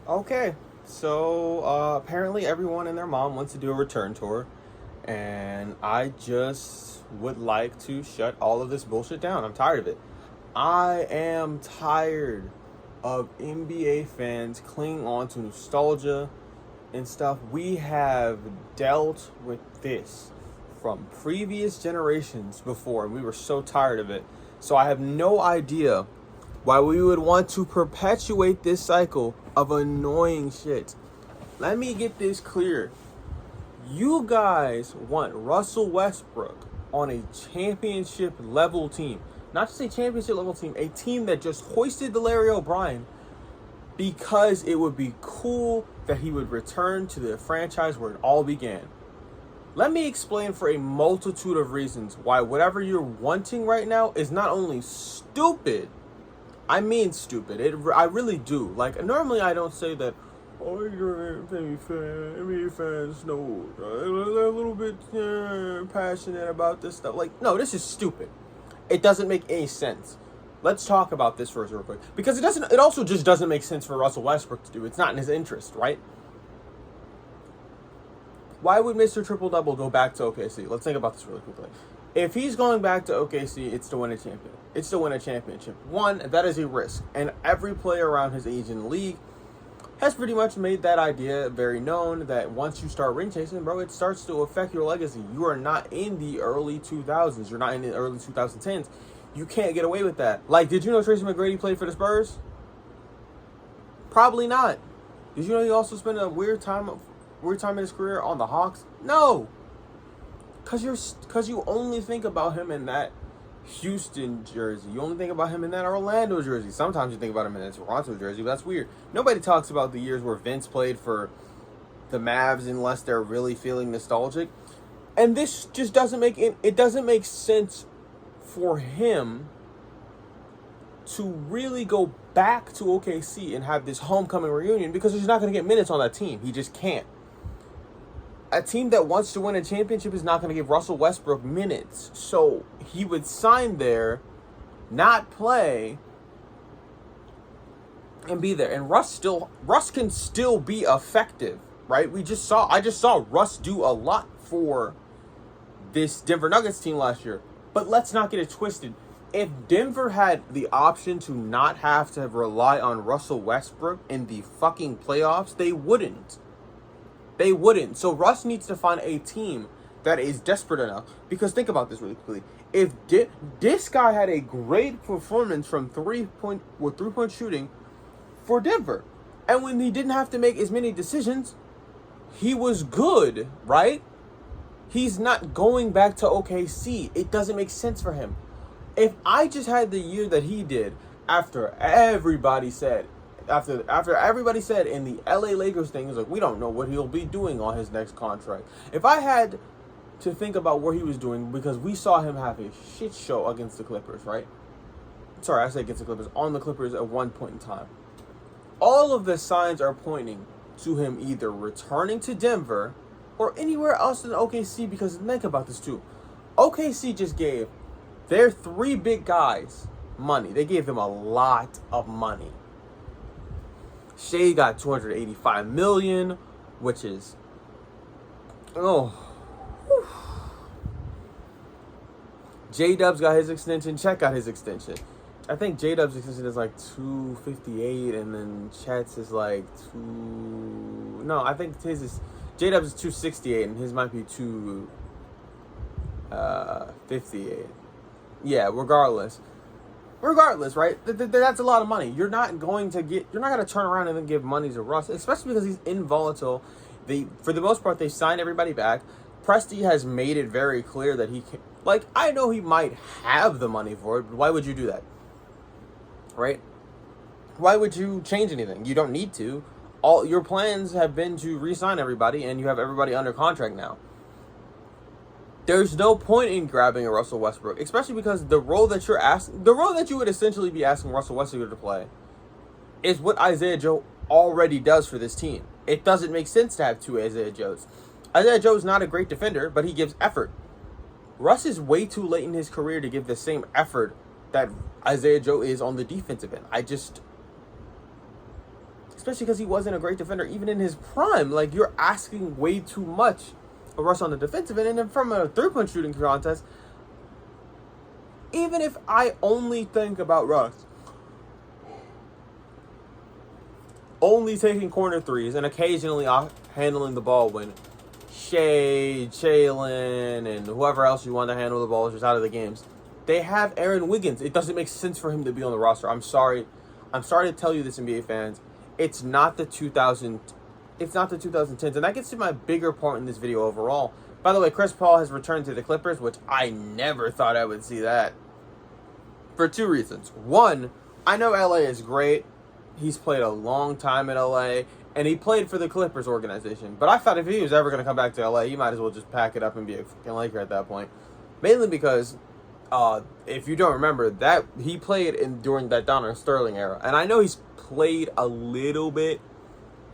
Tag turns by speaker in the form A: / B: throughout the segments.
A: Okay, so apparently everyone and their mom wants to do a return tour, and I just would like to shut all of this bullshit down. I'm tired of it. I am tired of NBA fans clinging on to nostalgia and stuff. We have dealt with this from previous generations before, and we were so tired of it. So I have no idea why we would want to perpetuate this cycle of annoying shit. Let me get this clear. You guys want Russell Westbrook on a championship level team. Not just a championship level team, a team that just hoisted the Larry O'Brien because it would be cool that he would return to the franchise where it all began. Let me explain for a multitude of reasons why whatever you're wanting right now is not only stupid, I mean stupid. I really do. Like, normally I don't say that, oh, you're an NBA fans, no, they're a little bit passionate about this stuff. Like, no, this is stupid. It doesn't make any sense. Let's talk about this first real quick. Because it also just doesn't make sense for Russell Westbrook to do. It's not in his interest, right? Why would Mr. Triple Double go back to OKC? Let's think about this really quickly. If he's going back to OKC, it's to win a champion. It's to win a championship. One, that is a risk. And every player around his age in the league has pretty much made that idea very known that once you start ring chasing, bro, it starts to affect your legacy. You are not in the early 2000s. You're not in the early 2010s. You can't get away with that. Like, did you know Tracy McGrady played for the Spurs? Probably not. Did you know he also spent a weird time in his career on the Hawks? No. Cause you only think about him in that Houston jersey. You only think about him in that Orlando jersey. Sometimes you think about him in that Toronto jersey, but that's weird. Nobody talks about the years where Vince played for the Mavs unless they're really feeling nostalgic. And this just doesn't make sense for him to really go back to OKC and have this homecoming reunion because he's not going to get minutes on that team. He just can't. A team that wants to win a championship is not going to give Russell Westbrook minutes. So he would sign there, not play, and be there. And Russ can still be effective, right? I just saw Russ do a lot for this Denver Nuggets team last year. But let's not get it twisted. If Denver had the option to not have to rely on Russell Westbrook in the fucking playoffs, they wouldn't. They wouldn't. So Russ needs to find a team that is desperate enough. Because think about this really quickly. If this guy had a great performance from three-point shooting for Denver, and when he didn't have to make as many decisions, he was good, right? He's not going back to OKC. It doesn't make sense for him. If I just had the year that he did after everybody said in the LA Lakers thing, it's like, we don't know what he'll be doing on his next contract. If I had to think about what he was doing, because we saw him have a shit show against the Clippers, right? Sorry, I say against the Clippers, on the Clippers at one point in time. All of the signs are pointing to him either returning to Denver or anywhere else in OKC, because think about this too. OKC just gave their three big guys money. They gave them a lot of money. Shea got $285 million, which is, J-Dubs got his extension. Chet got his extension. I think J-Dubs' extension is like $258, and then Chet's is like I think his is, J-Dubs is $268, and his might be $258. Yeah, regardless, right? That's a lot of money. You're not going to turn around and then give money to Russ, especially because he's involatile. For the most part, they signed everybody back. Presti has made it very clear that he can. Like, I know he might have the money for it, but why would you do that? Right? Why would you change anything? You don't need to. All your plans have been to re-sign everybody, and you have everybody under contract now. There's no point in grabbing a Russell Westbrook, especially because the role that you would essentially be asking Russell Westbrook to play is what Isaiah Joe already does for this team. It doesn't make sense to have two Isaiah Joes. Isaiah Joe's not a great defender, but he gives effort. Russ is way too late in his career to give the same effort that Isaiah Joe is on the defensive end. especially because he wasn't a great defender even in his prime. Like, you're asking way too much of Russ on the defensive end. And then from a three-point shooting contest, even if I only think about Russ only taking corner threes and occasionally handling the ball when Shea, Jalen, and whoever else you want to handle the ball is just out of the games, they have Aaron Wiggins. It doesn't make sense for him to be on the roster. I'm sorry to tell you this, NBA fans. It's not the 2010s, and that gets to my bigger point in this video overall. By the way, Chris Paul has returned to the Clippers, which I never thought I would see that. For two reasons. One, I know LA is great. He's played a long time in LA, and he played for the Clippers organization. But I thought if he was ever going to come back to LA, he might as well just pack it up and be a fucking Laker at that point. Mainly because, if you don't remember, that he played during that Donald Sterling era. And I know he's played a little bit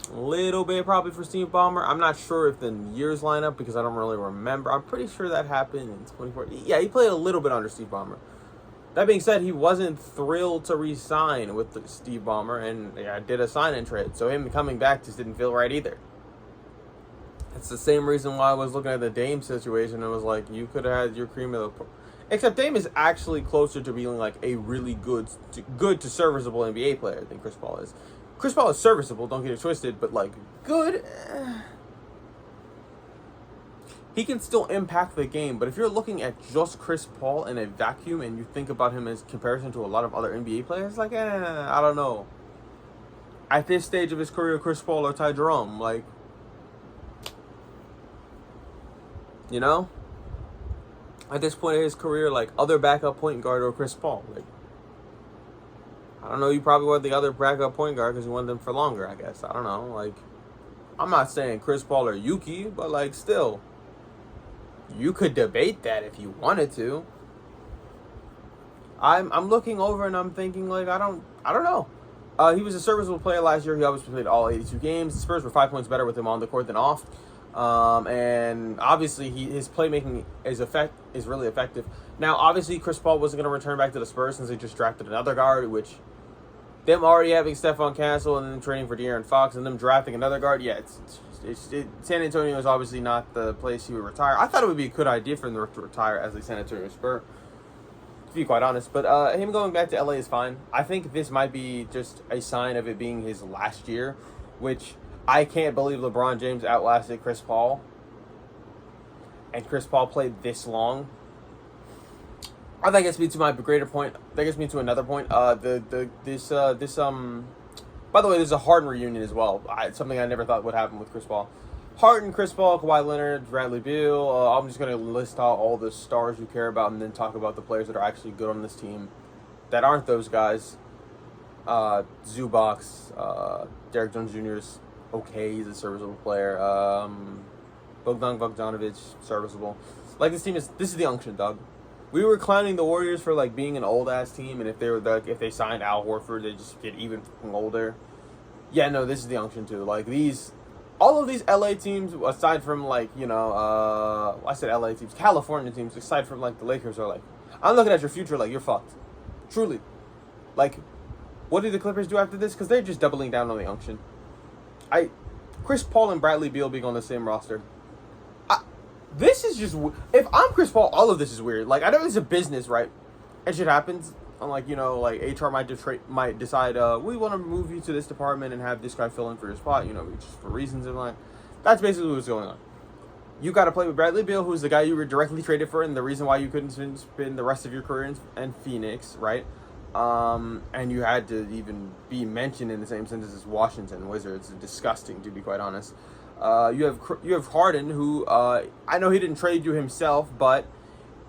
A: probably for Steve Ballmer. I'm not sure if the years line up because I don't really remember. I'm pretty sure that happened in 2014. Yeah, he played a little bit under Steve Ballmer. That being said, he wasn't thrilled to re-sign with Steve Ballmer, and did a sign-in trade. So him coming back just didn't feel right either. It's the same reason why I was looking at the Dame situation and was like, you could have had your cream of the... Except Dame is actually closer to being like a really good to serviceable NBA player than Chris Paul is. Chris Paul is serviceable, don't get it twisted, but like good... He can still impact the game, but if you're looking at just Chris Paul in a vacuum and you think about him as comparison to a lot of other NBA players, like, I don't know. At this stage of his career, Chris Paul or Ty Jerome, like, you know? At this point in his career, like, other backup point guard or Chris Paul, like, I don't know, you probably want the other backup point guard because you want them for longer, I guess. I don't know, like, I'm not saying Chris Paul or Yuki, but, like, still. You could debate that if you wanted to. I'm looking over and I'm thinking, like, I don't know. He was a serviceable player last year. He obviously played all 82 games. The Spurs were 5 points better with him on the court than off. And obviously his playmaking is really effective. Now, obviously Chris Paul wasn't going to return back to the Spurs since they just drafted another guard, which them already having Stephon Castle and then training for De'Aaron Fox and them drafting another guard, yeah, San Antonio is obviously not the place he would retire. I thought it would be a good idea for him to retire as a San Antonio Spur, to be quite honest. But him going back to LA is fine. I think this might be just a sign of it being his last year, which I can't believe LeBron James outlasted Chris Paul. And Chris Paul played this long. That gets me to my greater point. That gets me to another point. By the way, there's a Harden reunion as well. Something I never thought would happen with Chris Paul. Harden, Chris Paul, Kawhi Leonard, Bradley Beal. I'm just going to list out all the stars you care about and then talk about the players that are actually good on this team that aren't those guys. Zubac, Derek Jones Jr. is okay. He's a serviceable player. Bogdan Bogdanovic, serviceable. Like, this is the unction, dog. We were clowning the Warriors for like being an old ass team, and if they signed Al Horford, they just get even fucking older. Yeah, no, this is the unction too. Like all of these LA teams, aside from like I said LA teams, California teams, aside from like the Lakers, are like, I'm looking at your future like you're fucked, truly. Like, what do the Clippers do after this? Because they're just doubling down on the unction. Chris Paul and Bradley Beal being on the same roster. This is just... If I'm Chris Paul, all of this is weird. Like, I know it's a business, right? And shit happens. I'm like, HR might decide, we want to move you to this department and have this guy fill in for your spot, just for reasons. And like, that's basically what's going on. You got to play with Bradley Beal, who's the guy you were directly traded for, and the reason why you couldn't spend the rest of your career in Phoenix, right? And you had to even be mentioned in the same sentence as Washington Wizards. It's disgusting, to be quite honest. You have Harden, who I know he didn't trade you himself, but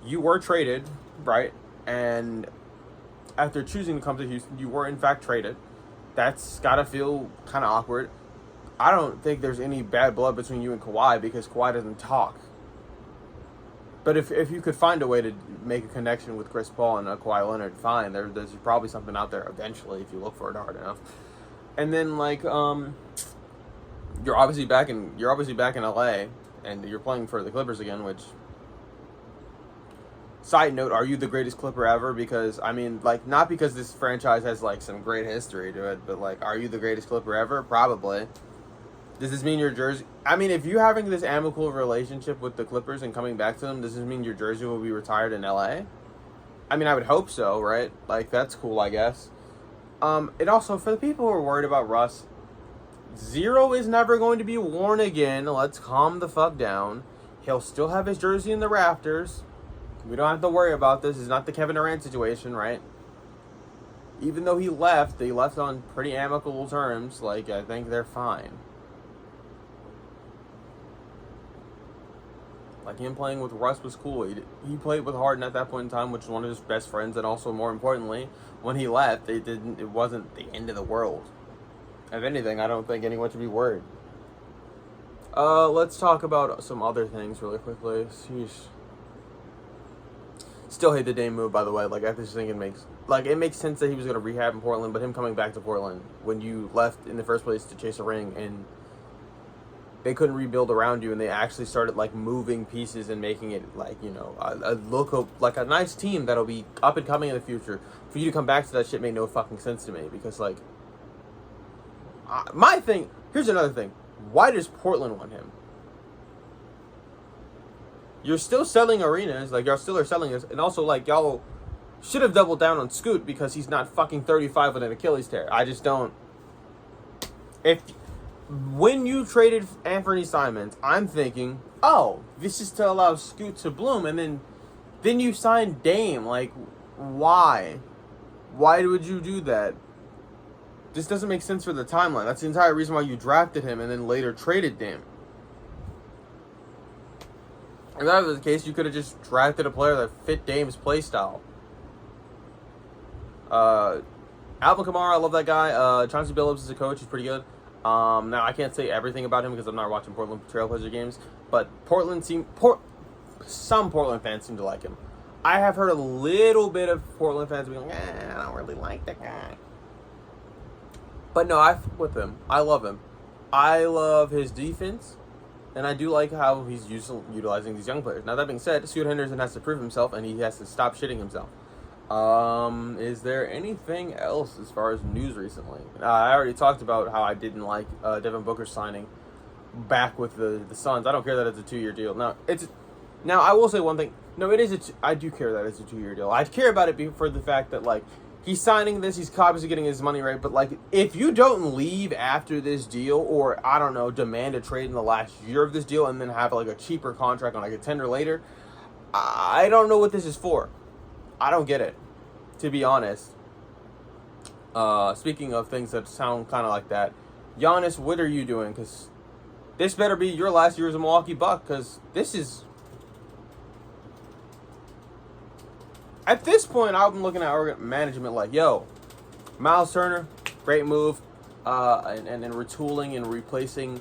A: you were traded, right? And after choosing to come to Houston, you were in fact traded. That's gotta feel kind of awkward. I don't think there's any bad blood between you and Kawhi because Kawhi doesn't talk. But if you could find a way to make a connection with Chris Paul and Kawhi Leonard, fine. There's probably something out there eventually if you look for it hard enough. And then like You're obviously back in LA, and you're playing for the Clippers again, which Side note, are you the greatest Clipper ever? Because, I mean, like, not because this franchise has, like, some great history to it, but, like, are you the greatest Clipper ever? Probably. Does this mean your jersey... I mean, if you're having this amicable relationship with the Clippers and coming back to them, does this mean your jersey will be retired in LA? I mean, I would hope so, right? Like, that's cool, I guess. And also, for the people who are worried about Russ, 0 is never going to be worn again. Let's calm the fuck down. He'll still have his jersey in the rafters. We don't have to worry about this. It's not the Kevin Durant situation, right? Even though he left, they left on pretty amicable terms. Like, I think they're fine. Like, him playing with Russ was cool. He played with Harden at that point in time, which was one of his best friends, and also, more importantly, when he left, it wasn't the end of the world. If anything, I don't think anyone should be worried. Let's talk about some other things really quickly. Sheesh. Still hate the Dame move, by the way. Like, I just think it makes sense that he was going to rehab in Portland, but him coming back to Portland when you left in the first place to chase a ring and they couldn't rebuild around you, and they actually started, like, moving pieces and making it, like, you know, a look like a nice team that'll be up and coming in the future. For you to come back to that shit made no fucking sense to me, because, like, my thing, here's another thing. Why does Portland want him? You're still selling arenas, like, y'all still are selling this, and also, like, y'all should have doubled down on Scoot because he's not fucking 35 with an Achilles tear. I just don't. When you traded Anthony Simons, I'm thinking, oh, this is to allow Scoot to bloom, and then you signed Dame. Like, why? Why would you do that? This doesn't make sense for the timeline. That's the entire reason why you drafted him and then later traded Dame. If that was the case, you could have just drafted a player that fit Dame's playstyle. Alvin Kamara, I love that guy. Chauncey Billups is a coach. He's pretty good. Now, I can't say everything about him because I'm not watching Portland Trailblazer games. But some Portland fans seem to like him. I have heard a little bit of Portland fans being like, I don't really like that guy. But no, I fuck with him. I love him. I love his defense. And I do like how he's utilizing these young players. Now, that being said, Scoot Henderson has to prove himself, and he has to stop shitting himself. Is there anything else as far as news recently? I already talked about how I didn't like Devin Booker signing back with the Suns. I don't care that it's a 2-year deal. Now, I will say one thing. No, I do care that it's a 2-year deal. I care about it for the fact that, like, he's signing this, he's obviously getting his money right, but, like, if you don't leave after this deal, or, I don't know, demand a trade in the last year of this deal and then have, like, a cheaper contract on, like, a tender later, I don't know what this is for. I don't get it, to be honest. Speaking of things that sound kind of like that, Giannis, what are you doing? Because this better be your last year as a Milwaukee Buck, because this is... At this point, I'm looking at management like, yo, Miles Turner, great move, and retooling and replacing,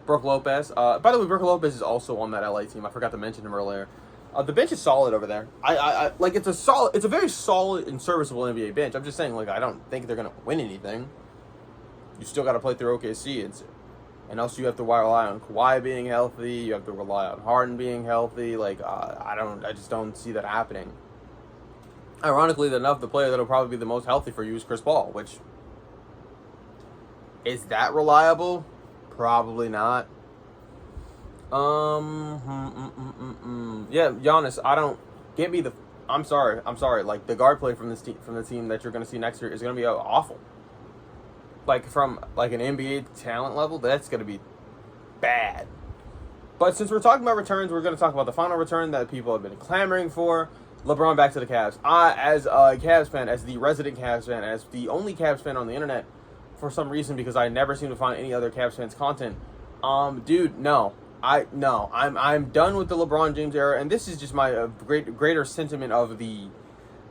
A: Brook Lopez. By the way, Brook Lopez is also on that LA team. I forgot to mention him earlier. The bench is solid over there. I like it's a very solid and serviceable NBA bench. I'm just saying, like, I don't think they're gonna win anything. You still got to play through OKC, and also you have to rely on Kawhi being healthy. You have to rely on Harden being healthy. Like, I just don't see that happening. Ironically enough, the player that'll probably be the most healthy for you is Chris Paul, which is that reliable? Probably not. Yeah, Giannis, I'm sorry. Like, the guard play from the team that you're going to see next year is going to be awful. Like, from, like, an NBA talent level, that's going to be bad. But since we're talking about returns, we're going to talk about the final return that people have been clamoring for. LeBron back to the Cavs. As a Cavs fan, as the resident Cavs fan, as the only Cavs fan on the internet, for some reason, because I never seem to find any other Cavs fans' content, dude, no. I'm done with the LeBron James era, and this is just my greater sentiment of the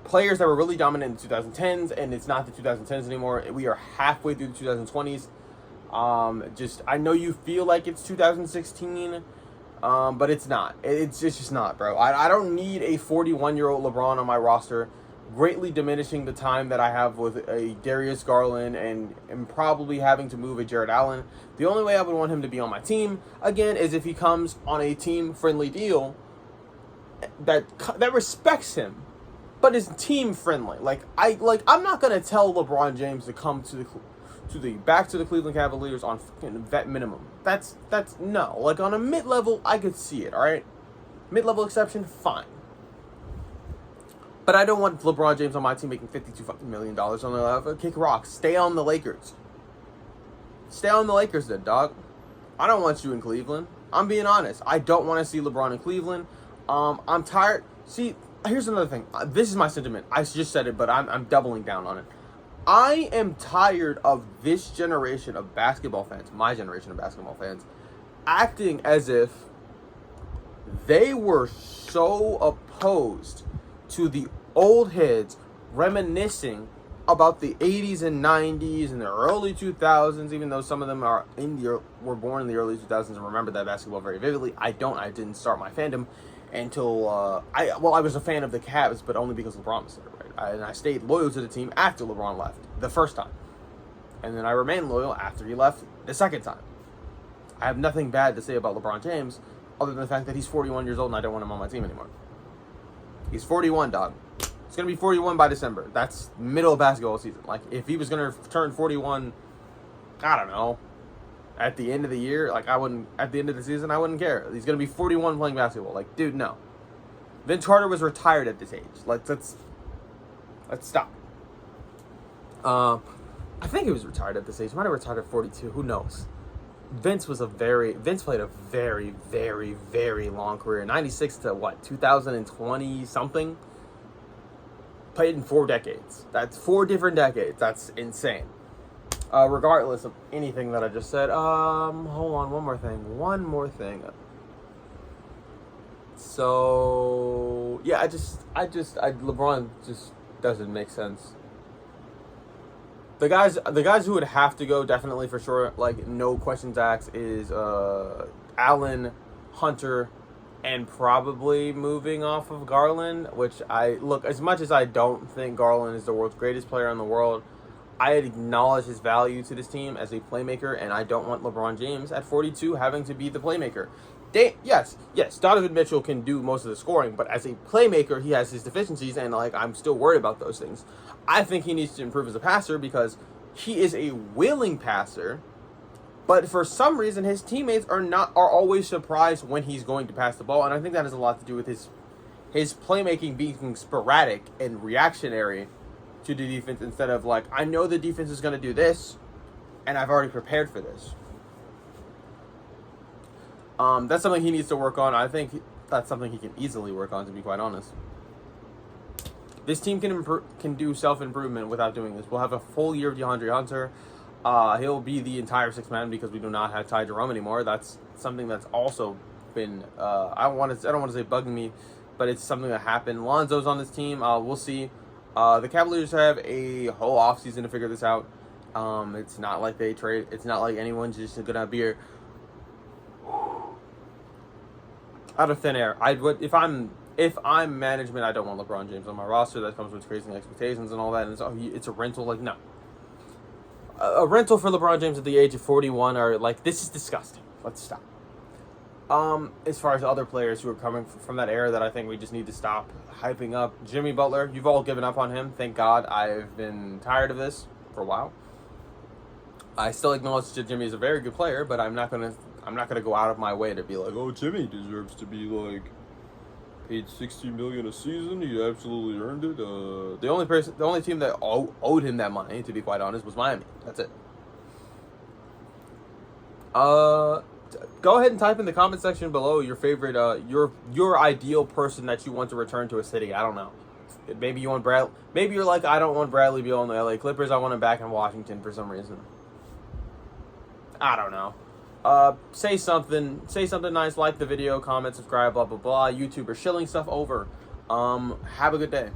A: players that were really dominant in the 2010s, and it's not the 2010s anymore. We are halfway through the 2020s. I know you feel like it's 2016, but it's not. It's just not, bro. I don't need a 41-year-old LeBron on my roster greatly diminishing the time that I have with a Darius Garland and probably having to move a Jared Allen. The only way I would want him to be on my team, again, is if he comes on a team-friendly deal that respects him, but is team-friendly. I'm not gonna tell LeBron James to come back to the Cleveland Cavaliers on vet minimum. That's no. Like, on a mid-level, I could see it, all right? Mid-level exception, fine. But I don't want LeBron James on my team making $52 million on the level. Kick rocks. Stay on the Lakers. Stay on the Lakers then, dog. I don't want you in Cleveland. I'm being honest. I don't want to see LeBron in Cleveland. I'm tired. See, here's another thing. This is my sentiment. I just said it, but I'm doubling down on it. I am tired of this generation of basketball fans, my generation of basketball fans, acting as if they were so opposed to the old heads reminiscing about the 80s and 90s and the early 2000s, even though some of them were born in the early 2000s and remember that basketball very vividly. I didn't start my fandom until I was a fan of the Cavs, but only because LeBron was there, right? And I stayed loyal to the team after LeBron left the first time, and then I remained loyal after he left the second time. I have nothing bad to say about LeBron James other than the fact that he's 41 years old and I don't want him on my team anymore. He's 41, dog. He's going to be 41 by December. That's middle of basketball season. Like, if he was going to turn 41, I don't know, at the end of the year, at the end of the season, I wouldn't care. He's going to be 41 playing basketball. Like, dude, no. Vince Carter was retired at this age. Let's stop. I think he was retired at this age. He might have retired at 42. Who knows? Vince played a very, very, very long career. 96 to 2020 something. Played in 4 decades. That's 4 different decades. That's insane. Regardless of anything that I just said, hold on, one more thing. So yeah, LeBron just doesn't make sense. The guys who would have to go, definitely for sure, like, no questions asked, is Allen, Hunter, and probably moving off of Garland, which as much as I don't think Garland is the world's greatest player in the world, I acknowledge his value to this team as a playmaker, and I don't want LeBron James at 42 having to be the playmaker. Yes, Donovan Mitchell can do most of the scoring, but as a playmaker, he has his deficiencies, and I'm still worried about those things. I think he needs to improve as a passer because he is a willing passer, but for some reason his teammates are always surprised when he's going to pass the ball, and I think that has a lot to do with his playmaking being sporadic and reactionary to the defense instead of I know the defense is going to do this, and I've already prepared for this. That's something he needs to work on. I think that's something he can easily work on, to be quite honest. This team can do self-improvement without doing this. We'll have a full year of DeAndre Hunter. He'll be the entire sixth man because we do not have Ty Jerome anymore. That's something that's also been I don't want to say bugging me, but it's something that happened. Lonzo's on this team. We'll see. The Cavaliers have a whole offseason to figure this out. It's not like they trade. It's not like anyone's just gonna be out of thin air. If I'm management, I don't want LeBron James on my roster. That comes with crazy expectations and all that. And it's a rental. No. A rental for LeBron James at the age of 41 this is disgusting. Let's stop. As far as other players who are coming from that era that I think we just need to stop hyping up. Jimmy Butler, you've all given up on him. Thank God. I've been tired of this for a while. I still acknowledge that Jimmy is a very good player, but I'm not gonna go out of my way to be like, oh, Jimmy deserves to be paid $60 million a season. He absolutely earned it. The only team that owed him that money, to be quite honest, was Miami. That's it. Go ahead and type in the comment section below your favorite, your ideal person that you want to return to a city. I don't know. Maybe you want Brad. Maybe you're like, I don't want Bradley Beal on the LA Clippers. I want him back in Washington for some reason. I don't know. Say something nice, like the video, comment, subscribe, blah, blah, blah. YouTuber shilling stuff over. Have a good day.